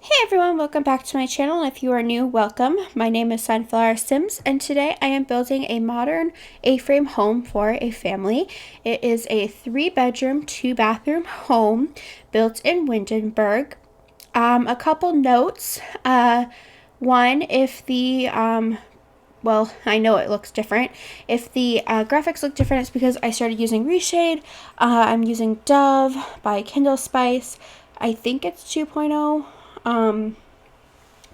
Hey everyone, welcome back to my channel. If you are new, welcome. My name is Sunflower Sims, and today I am building a modern A-frame home for a family. It is a 3-bedroom, 2-bathroom home built in Windenburg. A couple notes. One, if the well, I know it looks different. If the graphics look different, it's because I started using Reshade. I'm using Dove by Kindle Spice. I think it's 2.0.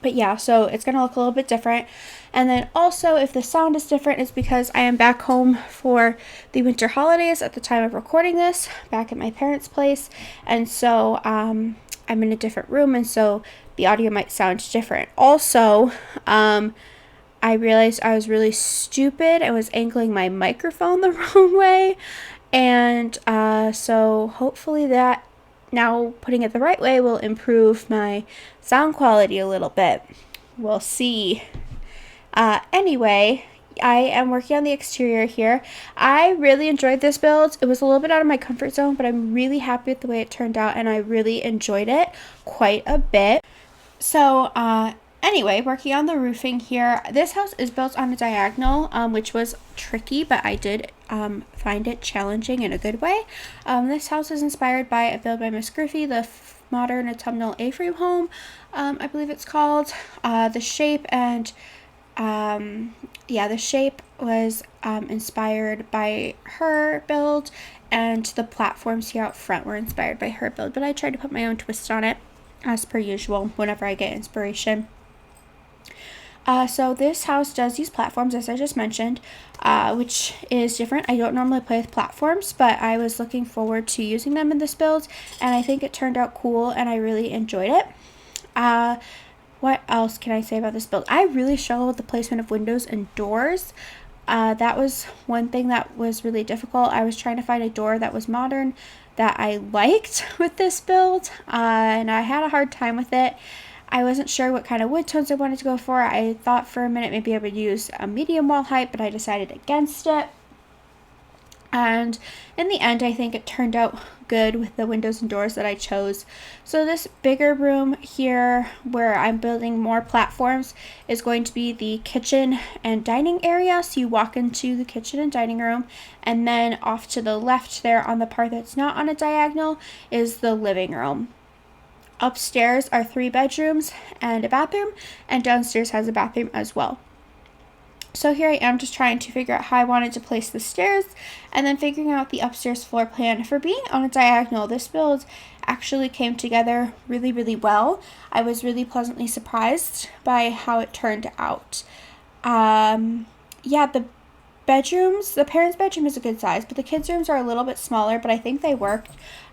But yeah, so it's going to look a little bit different. And then also, if the sound is different, it's because I am back home for the winter holidays at the time of recording this, back at my parents' place. And so I'm in a different room, and so the audio might sound different. Also, I realized I was really stupid. I was angling my microphone the wrong way. And so hopefully that now putting it the right way will improve my sound quality a little bit. We'll see. Anyway, I am working on the exterior here. I really enjoyed this build. It was a little bit out of my comfort zone, but I'm really happy with the way it turned out, and I really enjoyed it quite a bit. So, anyway, working on the roofing here. This house is built on a diagonal, which was tricky, but I did find it challenging in a good way. This house is inspired by a build by Miss Griffey, the modern autumnal A-frame home, I believe it's called. The shape and the shape was inspired by her build, and the platforms here out front were inspired by her build, but I tried to put my own twist on it, as per usual, whenever I get inspiration. So this house does use platforms, as I just mentioned, which is different. I don't normally play with platforms, but I was looking forward to using them in this build, and I think it turned out cool, and I really enjoyed it. What else can I say about this build? I really struggled with the placement of windows and doors. That was one thing that was really difficult. I was trying to find a door that was modern that I liked with this build, and I had a hard time with it. I wasn't sure what kind of wood tones I wanted to go for. I thought for a minute maybe I would use a medium wall height, but I decided against it. And in the end, I think it turned out good with the windows and doors that I chose. So this bigger room here, where I'm building more platforms, is going to be the kitchen and dining area. So you walk into the kitchen and dining room, and then off to the left there on the part that's not on a diagonal is the living room. Upstairs are 3 bedrooms and a bathroom, and downstairs has a bathroom as well. So here I am just trying to figure out how I wanted to place the stairs, and then figuring out the upstairs floor plan. For being on a diagonal, this build actually came together really, really well. I was really pleasantly surprised by how it turned out. The bedrooms, the parents' bedroom is a good size, but the kids' rooms are a little bit smaller, but I think they worked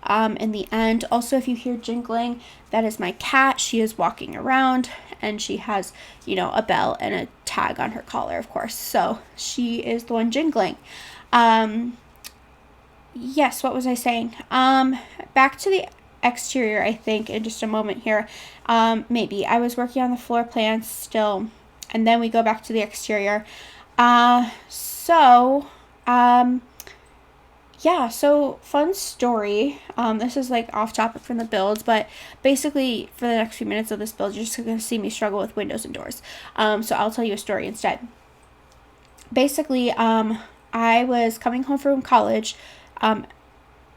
in the end. Also, if you hear jingling, that is my cat. She is walking around, and she has, a bell and a tag on her collar, of course. So she is the one jingling. Yes, what was I saying? Back to the exterior, I think, in just a moment here. Maybe. I was working on the floor plan still, and then we go back to the exterior. So fun story. This is like off topic from the builds, but basically for the next few minutes of this build, you're just going to see me struggle with windows and doors. So I'll tell you a story instead. Basically, I was coming home from college,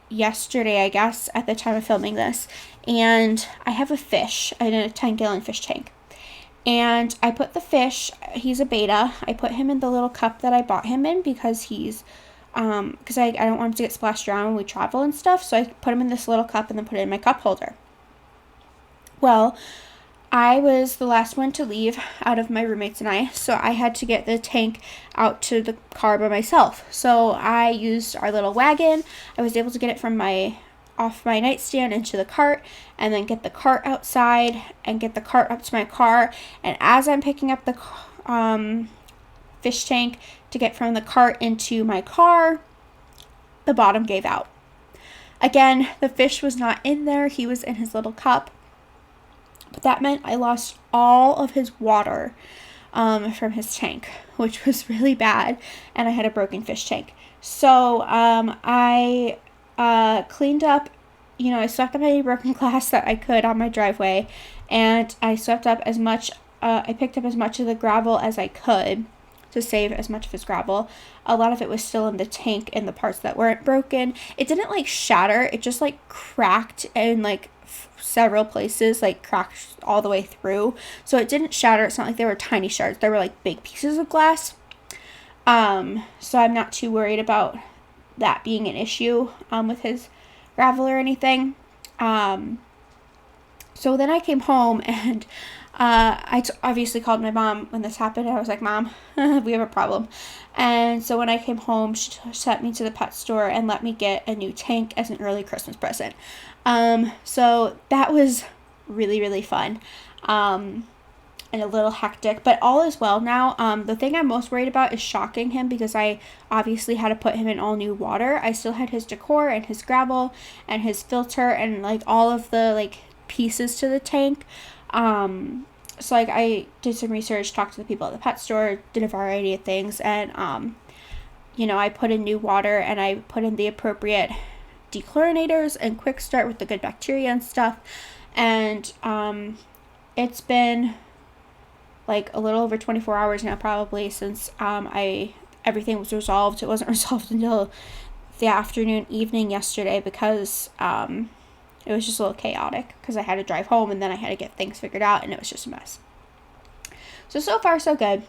yesterday, I guess, at the time of filming this, and I have a fish in a 10-gallon fish tank. And I put the fish, he's a beta, I put him in the little cup that I bought him in because he's, because I don't want him to get splashed around when we travel and stuff, so I put him in this little cup and then put it in my cup holder. Well, I was the last one to leave out of my roommates and I, so I had to get the tank out to the car by myself. So I used our little wagon. I was able to get it off my nightstand into the cart, and then get the cart outside and get the cart up to my car. And as I'm picking up the fish tank to get from the cart into my car, the bottom gave out. Again, the fish was not in there. He was in his little cup. But that meant I lost all of his water from his tank, which was really bad. And I had a broken fish tank. So I cleaned up I swept up any broken glass that I could on my driveway, and I swept up as much, I picked up as much of the gravel as I could to save as much of his gravel. A lot of it was still in the tank in the parts that weren't broken. It didn't like shatter, it just like cracked in like several places, like cracked all the way through. So it didn't shatter. It's not like they were tiny shards, they were like big pieces of glass. So I'm not too worried about that being an issue with his gravel or anything. So then I came home and obviously called my mom when this happened. I was like, Mom, we have a problem. And so when I came home, she sent me to the pet store and let me get a new tank as an early Christmas present. So that was really, really fun. And a little hectic, but all is well now. The thing I'm most worried about is shocking him, because I obviously had to put him in all new water. I still had his decor and his gravel and his filter and like all of the like pieces to the tank. So like I did some research, talked to the people at the pet store, did a variety of things, and I put in new water and I put in the appropriate dechlorinators and quick start with the good bacteria and stuff. And it's been like a little over 24 hours now probably since everything was resolved. It wasn't resolved until the evening yesterday, because it was just a little chaotic because I had to drive home and then I had to get things figured out, and it was just a mess. So far so good.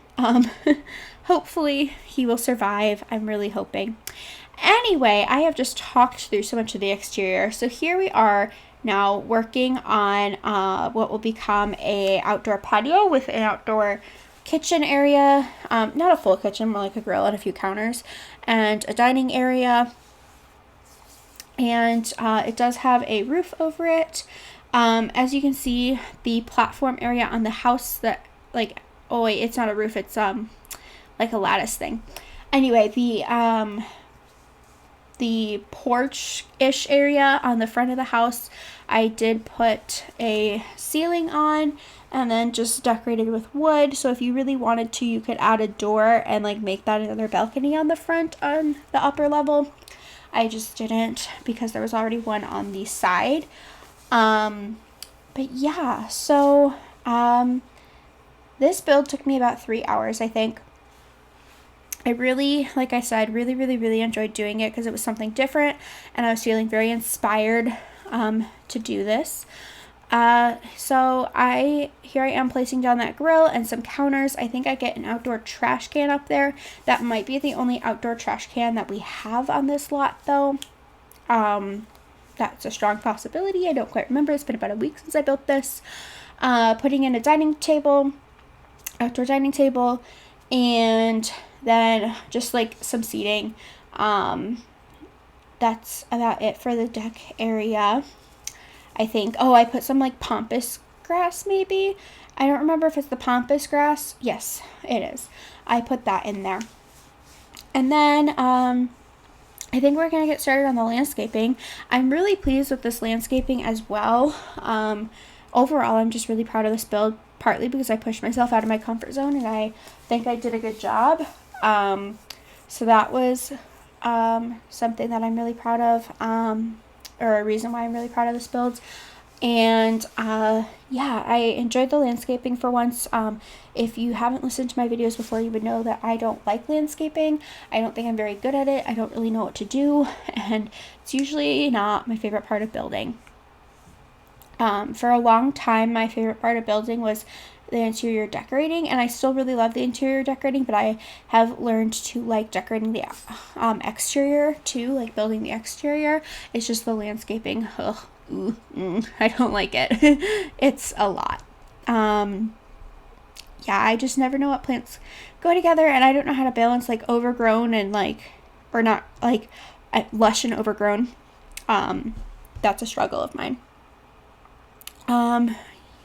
Hopefully he will survive. I'm really hoping. Anyway, I have just talked through so much of the exterior. So here we are now working on what will become a outdoor patio with an outdoor kitchen area, not a full kitchen, more like a grill and a few counters, and a dining area. And it does have a roof over it. As you can see, the platform area on the house that it's not a roof, it's like a lattice thing. Anyway, the porch-ish area on the front of the house, I did put a ceiling on and then just decorated with wood. So if you really wanted to, you could add a door and like make that another balcony on the front on the upper level. I just didn't, because there was already one on the side. But yeah, so this build took me about 3 hours, I think. I really, like I said, really enjoyed doing it because it was something different, and I was feeling very inspired to do this. So here I am placing down that grill and some counters. I think I get an outdoor trash can up there. That might be the only outdoor trash can that we have on this lot, though. That's a strong possibility. I don't quite remember. It's been about a week since I built this. Putting in a outdoor dining table, and then just like some seating. That's about it for the deck area, I think. Oh, I put some like pampas grass, maybe. I don't remember if it's the pampas grass. Yes, it is. I put that in there. And then I think we're going to get started on the landscaping. I'm really pleased with this landscaping as well. Overall, I'm just really proud of this build, partly because I pushed myself out of my comfort zone and I think I did a good job. So that was something that I'm really proud of, or a reason why I'm really proud of this build. And yeah, I enjoyed the landscaping for once. If you haven't listened to my videos before, you would know that I don't like landscaping. I don't think I'm very good at it. I don't really know what to do, and it's usually not my favorite part of building. For a long time, my favorite part of building was the interior decorating, and I still really love the interior decorating, but I have learned to like decorating the exterior too, like building the exterior. It's just the landscaping, I don't like it. It's a lot. Yeah, I just never know what plants go together, and I don't know how to balance like overgrown and or not like lush and overgrown. That's a struggle of mine.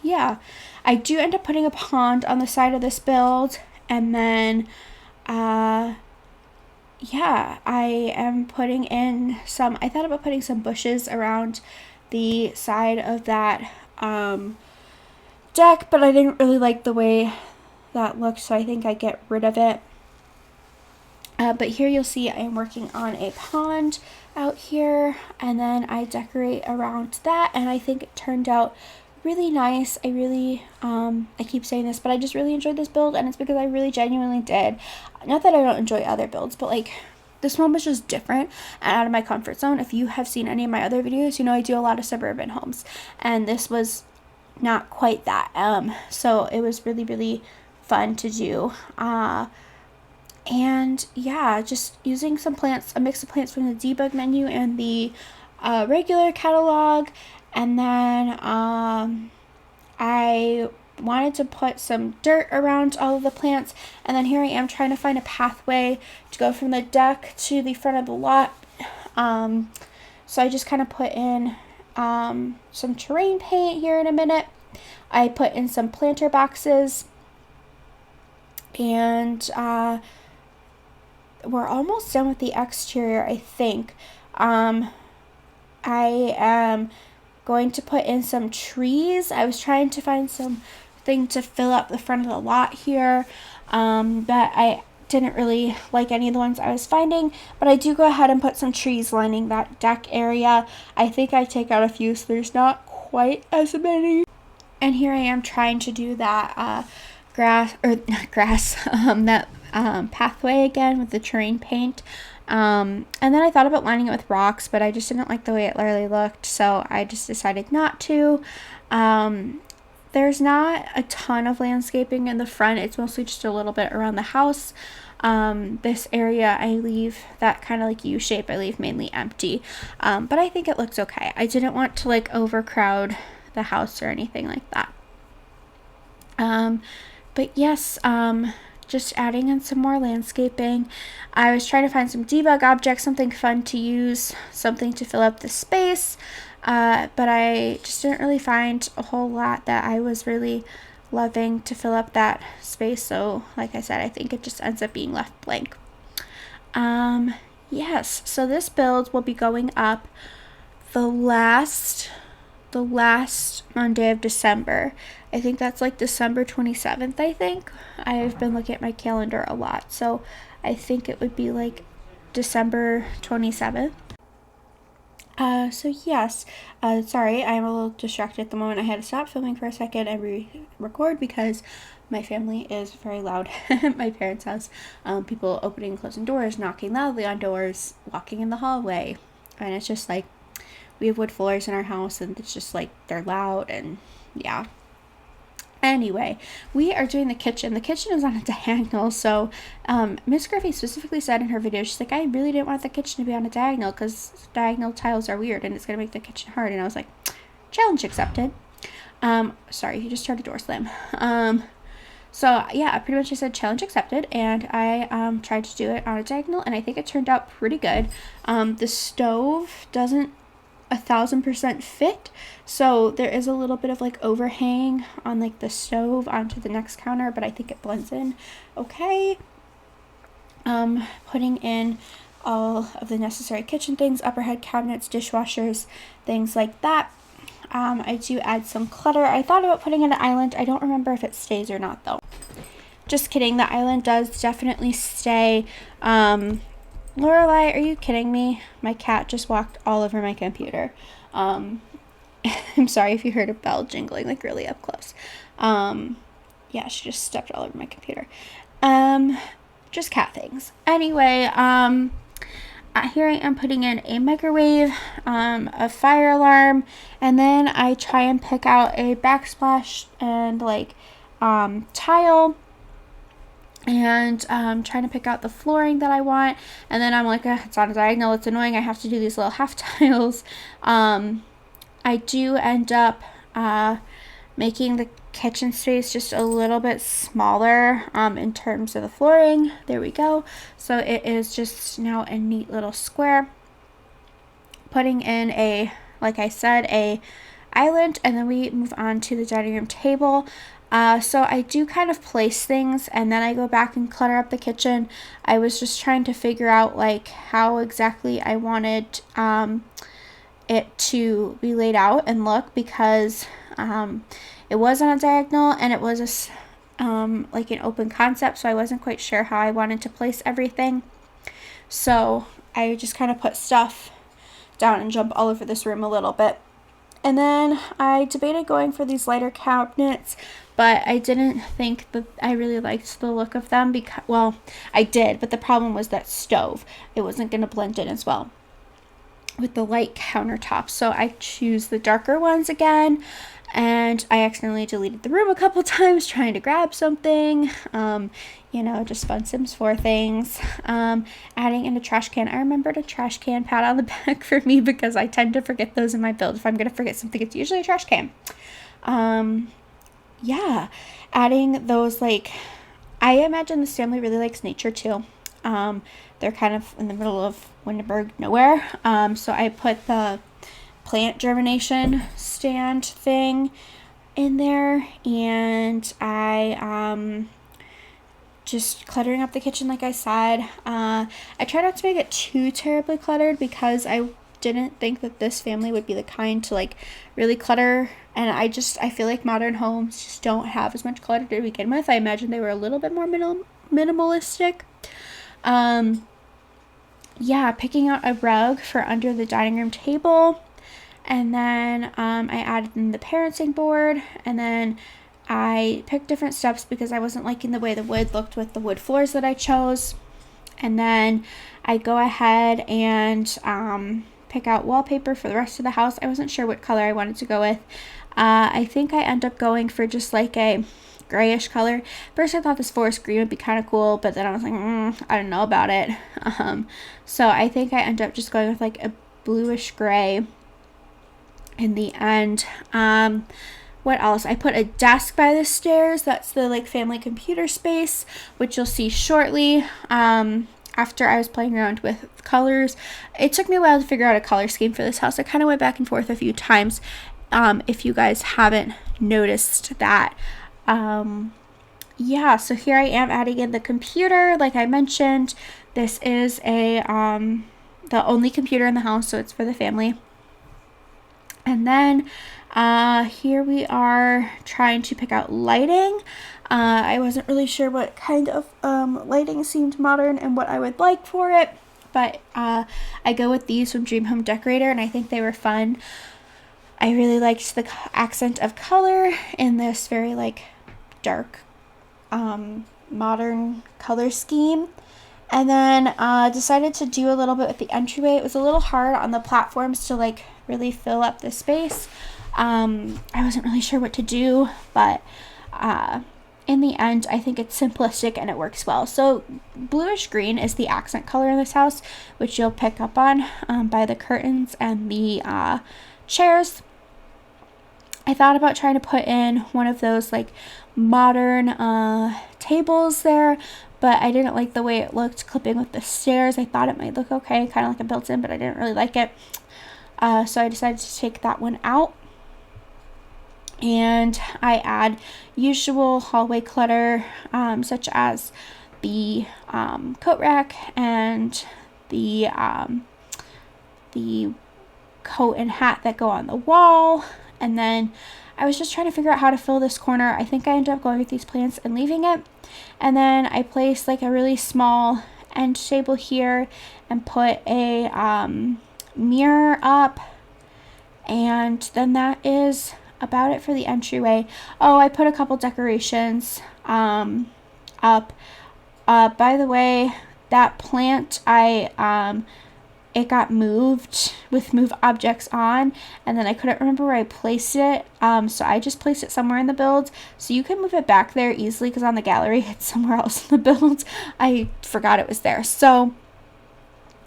Yeah, I do end up putting a pond on the side of this build, and then yeah, I am putting in I thought about putting some bushes around the side of that deck, but I didn't really like the way that looked, so I think I get rid of it. But here you'll see I am working on a pond out here, and then I decorate around that, and I think it turned out really nice. I really, I keep saying this, but I just really enjoyed this build, and it's because I really genuinely did. Not that I don't enjoy other builds, but like this one was just different and out of my comfort zone. If you have seen any of my other videos, you know I do a lot of suburban homes, and this was not quite that. So it was really, really fun to do. And yeah, just using some plants, a mix of plants from the debug menu and the regular catalog. And then I wanted to put some dirt around all of the plants, and then here I am trying to find a pathway to go from the deck to the front of the lot. So I just kind of put in some terrain paint here in a minute. I put in some planter boxes, and we're almost done with the exterior, I think. I am going to put in some trees. I was trying to find something to fill up the front of the lot here, but I didn't really like any of the ones I was finding, but I do go ahead and put some trees lining that deck area. I think I take out a few so there's not quite as many. And here I am trying to do that pathway again with the terrain paint. And then I thought about lining it with rocks, but I just didn't like the way it literally looked, so I just decided not to. There's not a ton of landscaping in the front. It's mostly just a little bit around the house. This area I leave that kind of like U shape, I leave mainly empty. But I think it looks okay. I didn't want to like overcrowd the house or anything like that. But yes, just adding in some more landscaping. I was trying to find some debug objects, something fun to use, something to fill up the space, but I just didn't really find a whole lot that I was really loving to fill up that space. So like I said, I think it just ends up being left blank. Yes, so this build will be going up the last Monday of December. I think that's like December 27th, I think. I've been looking at my calendar a lot, so I think it would be like December 27th. So yes, sorry, I'm a little distracted at the moment. I had to stop filming for a second and re-record because my family is very loud at my parents' house. People opening and closing doors, knocking loudly on doors, walking in the hallway, and it's just like, we have wood floors in our house, and it's just like they're loud, and yeah. Anyway, we are doing the kitchen. The kitchen is on a diagonal, so Miss Griffey specifically said in her video, she's like, I really didn't want the kitchen to be on a diagonal because diagonal tiles are weird and it's going to make the kitchen hard. And I was like, challenge accepted. Sorry, you just heard a door slam. So yeah, pretty much I said challenge accepted, and I tried to do it on a diagonal, and I think it turned out pretty good. The stove doesn't 1,000% fit, so there is a little bit of like overhang on like the stove onto the next counter, but I think it blends in okay. Putting in all of the necessary kitchen things, upper head cabinets, dishwashers, things like that. I do add some clutter. I thought about putting in an island. I don't remember if it stays or not though. Just kidding, the island does definitely stay. Lorelai, are you kidding me? My cat just walked all over my computer. I'm sorry if you heard a bell jingling like really up close. Yeah, she just stepped all over my computer. Just cat things. Anyway, here I am putting in a microwave, a fire alarm, and then I try and pick out a backsplash and like tile. And trying to pick out the flooring that I want, and then I'm like, it's on a diagonal, it's annoying, I have to do these little half tiles. I do end up making the kitchen space just a little bit smaller in terms of the flooring. There we go. So it is just now a neat little square. Putting in a, like I said, a island, and then we move on to the dining room table. So I do kind of place things, and then I go back and clutter up the kitchen. I was just trying to figure out like how exactly I wanted it to be laid out and look, because it was on a diagonal and it was like an open concept, so I wasn't quite sure how I wanted to place everything. So I just kind of put stuff down and jump all over this room a little bit. And then I debated going for these lighter cabinets, but I didn't think that I really liked the look of them because, well, I did, but the problem was that stove. It wasn't going to blend in as well with the light countertops. So I choose the darker ones again, and I accidentally deleted the room a couple times trying to grab something. Just fun Sims 4 things. Adding in a trash can. I remembered a trash can pat on the back for me because I tend to forget those in my build. If I'm going to forget something, it's usually a trash can. Adding those, like, I imagine this family really likes nature too. They're kind of in the middle of Winterberg nowhere. So I put the plant germination stand thing in there, and I just cluttering up the kitchen like I said. I try not to make it too terribly cluttered because I didn't think that this family would be the kind to like really clutter, and I feel like modern homes just don't have as much clutter to begin with. I imagine they were a little bit more minimalistic. Picking out a rug for under the dining room table, and then I added in the parenting board, and then I picked different steps because I wasn't liking the way the wood looked with the wood floors that I chose. And then I go ahead and pick out wallpaper for the rest of the house. I wasn't sure what color I wanted to go with. I think I end up going for just like a grayish color. First I thought this forest green would be kind of cool, but then I was like, I don't know about it. So I think I end up just going with like a bluish gray in the end. What else? I put a desk by the stairs. That's the like family computer space, which you'll see shortly. After I was playing around with colors, it took me a while to figure out a color scheme for this house. I kind of went back and forth a few times. If you guys haven't noticed that. So here I am adding in the computer. Like I mentioned, this is the only computer in the house, so it's for the family. And then here we are trying to pick out lighting. I wasn't really sure what kind of lighting seemed modern and what I would like for it, but I go with these from Dream Home Decorator, and I think they were fun. I really liked the accent of color in this very like dark modern color scheme. And then decided to do a little bit with the entryway. It was a little hard on the platforms to like really fill up the space. I wasn't really sure what to do, but in the end, I think it's simplistic and it works well. So bluish green is the accent color in this house, which you'll pick up on by the curtains and the chairs. I thought about trying to put in one of those like modern tables there, but I didn't like the way it looked clipping with the stairs. I thought it might look okay, kind of like a built-in, but I didn't really like it. So I decided to take that one out. And I add usual hallway clutter, such as the coat rack and the coat and hat that go on the wall. And then I was just trying to figure out how to fill this corner. I think I ended up going with these plants and leaving it. And then I placed like a really small end table here and put a mirror up. And then that is about it for the entryway. Oh, I put a couple decorations up. By the way, that plant, it got moved with move objects on, and then I couldn't remember where I placed it, so I just placed it somewhere in the build. So you can move it back there easily because on the gallery it's somewhere else in the build. I forgot it was there, so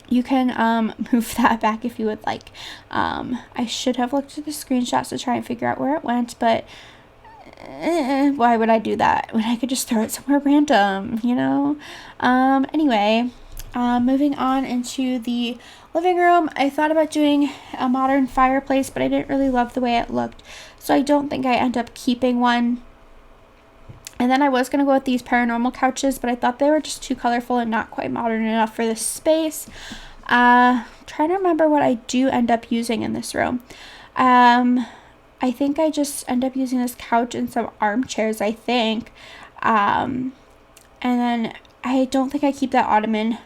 you can move that back if you would like. I should have looked at the screenshots to try and figure out where it went, but why would I do that when I could just throw it somewhere random, you know? Anyway, moving on into the living room, I thought about doing a modern fireplace, but I didn't really love the way it looked, so I don't think I end up keeping one. And then I was going to go with these paranormal couches, but I thought they were just too colorful and not quite modern enough for this space. Trying to remember what I do end up using in this room. I think I just end up using this couch and some armchairs, I think. And then I don't think I keep that ottoman.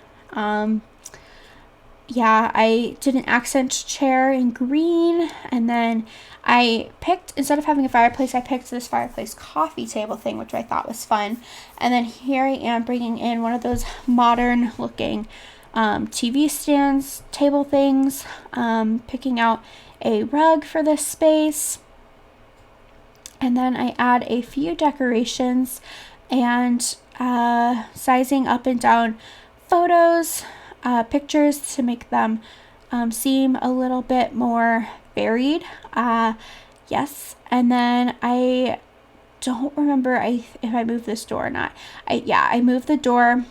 yeah, I did an accent chair in green, and then I picked, instead of having a fireplace, I picked this fireplace coffee table thing, which I thought was fun. And then here I am bringing in one of those modern looking TV stands, table things, picking out a rug for this space. And then I add a few decorations and sizing up and down photos, pictures to make them seem a little bit more varied. Yes, and then I don't remember if I moved this door or not. I moved the door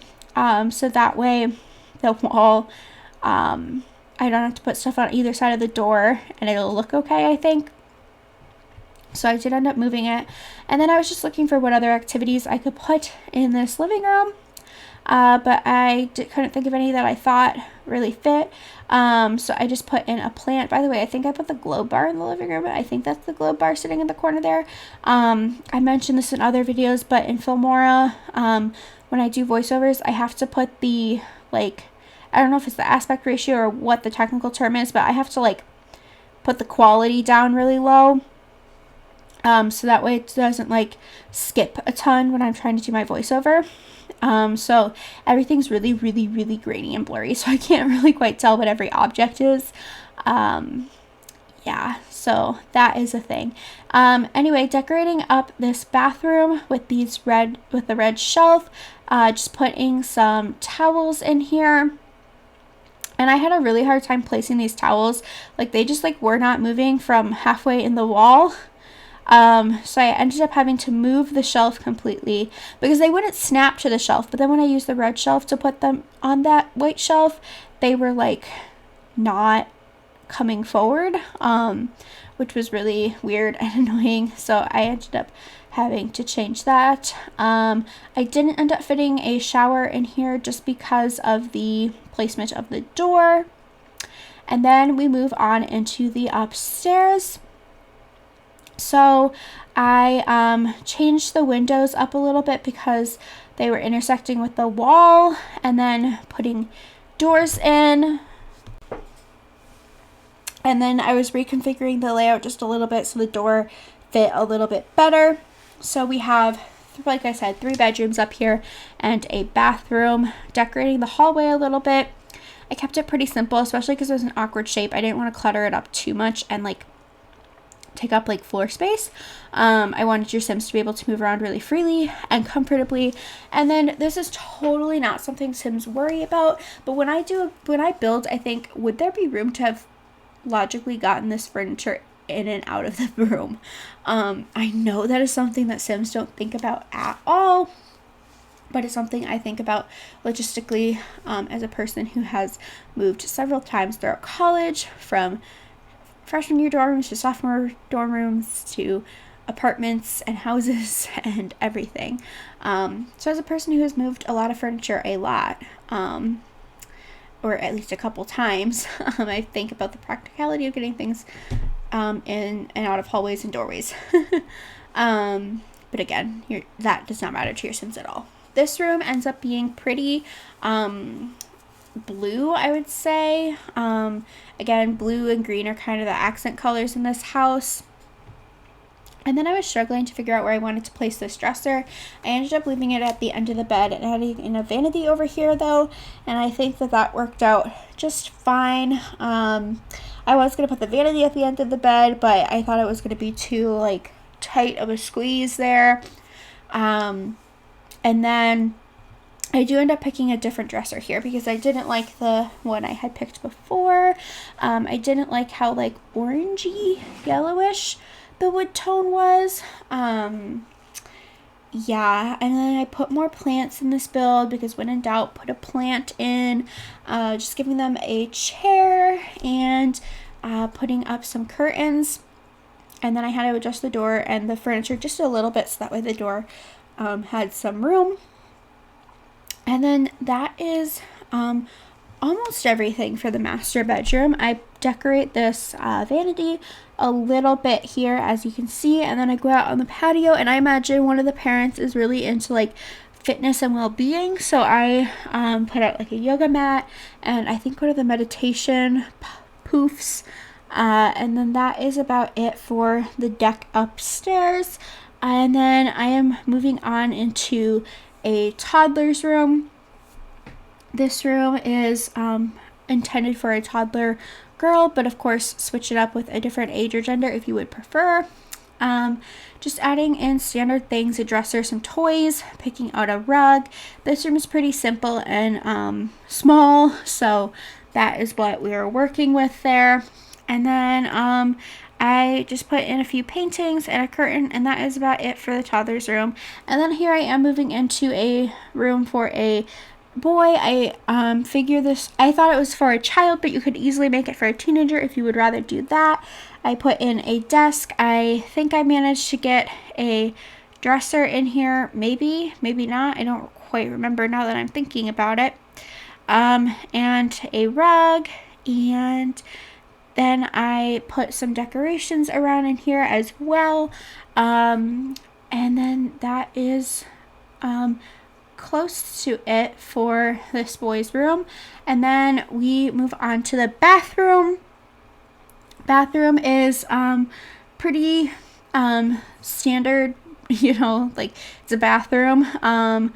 so that way the wall, I don't have to put stuff on either side of the door and it'll look okay, I think. So I did end up moving it. And then I was just looking for what other activities I could put in this living room. But I couldn't think of any that I thought really fit. So I just put in a plant. By the way, I think I put the globe bar in the living room. I think that's the globe bar sitting in the corner there. I mentioned this in other videos, but in Filmora, when I do voiceovers, I have to put the, like, I don't know if it's the aspect ratio or what the technical term is, but I have to, like, put the quality down really low. So that way it doesn't, like, skip a ton when I'm trying to do my voiceover. So everything's really, really, really grainy and blurry, so I can't really quite tell what every object is. Yeah, so that is a thing. Anyway, decorating up this bathroom with the red shelf, just putting some towels in here. And I had a really hard time placing these towels. Like, they just, like, were not moving from halfway in the wall. So I ended up having to move the shelf completely because they wouldn't snap to the shelf. But then when I used the red shelf to put them on that white shelf, they were, like, not coming forward, which was really weird and annoying. So I ended up having to change that. I didn't end up fitting a shower in here just because of the placement of the door. And then we move on into the upstairs. So I changed the windows up a little bit because they were intersecting with the wall, and then putting doors in. And then I was reconfiguring the layout just a little bit so the door fit a little bit better. So we have, like I said, 3 bedrooms up here and a bathroom. Decorating the hallway a little bit. I kept it pretty simple, especially because it was an awkward shape. I didn't want to clutter it up too much and, like, take up, like, floor space. I wanted your Sims to be able to move around really freely and comfortably. And then this is totally not something Sims worry about, but when I build, I think, would there be room to have logically gotten this furniture in and out of the room? I know that is something that Sims don't think about at all, but it's something I think about logistically as a person who has moved several times throughout college, from freshman year dorm rooms to sophomore dorm rooms to apartments and houses and everything. So as a person who has moved a lot of furniture a lot, or at least a couple times, I think about the practicality of getting things in and out of hallways and doorways. But again, that does not matter to your Sims at all. This room ends up being pretty blue, I would say. Again, blue and green are kind of the accent colors in this house. And then I was struggling to figure out where I wanted to place this dresser. I ended up leaving it at the end of the bed and adding in a vanity over here, though, and I think that worked out just fine. I was going to put the vanity at the end of the bed, but I thought it was going to be too, like, tight of a squeeze there. And then I do end up picking a different dresser here because I didn't like the one I had picked before. I didn't like how, like, orangey, yellowish the wood tone was. Yeah, and then I put more plants in this build because when in doubt, put a plant in. Just giving them a chair and putting up some curtains. And then I had to adjust the door and the furniture just a little bit so that way the door had some room. And then that is almost everything for the master bedroom. I decorate this vanity a little bit here, as you can see, and then I go out on the patio, and I imagine one of the parents is really into, like, fitness and well-being. So I put out like a yoga mat, and I think one of the meditation poofs. And then that is about it for the deck upstairs. And then I am moving on into a toddler's room. This room is intended for a toddler girl, but of course switch it up with a different age or gender if you would prefer. Just adding in standard things, a dresser, some toys, picking out a rug. This room is pretty simple and small, so that is what we are working with there. And then I just put in a few paintings and a curtain, and that is about it for the toddler's room. And then here I am moving into a room for a boy. I figure this, I thought it was for a child, but you could easily make it for a teenager if you would rather do that. I put in a desk. I think I managed to get a dresser in here, maybe not, I don't quite remember now that I'm thinking about it. And a rug, and then I put some decorations around in here as well. And then that is close to it for this boy's room. And then we move on to the bathroom. Bathroom is pretty standard, like it's a bathroom,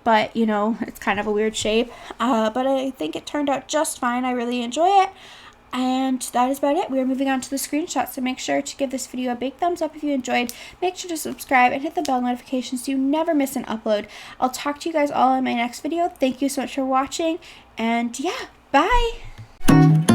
but it's kind of a weird shape, but I think it turned out just fine. I really enjoy it. And that is about it. We are moving on to the screenshots, so make sure to give this video a big thumbs up if you enjoyed. Make sure to subscribe and hit the bell notification so you never miss an upload. I'll talk to you guys all in my next video. Thank you so much for watching, and yeah, bye!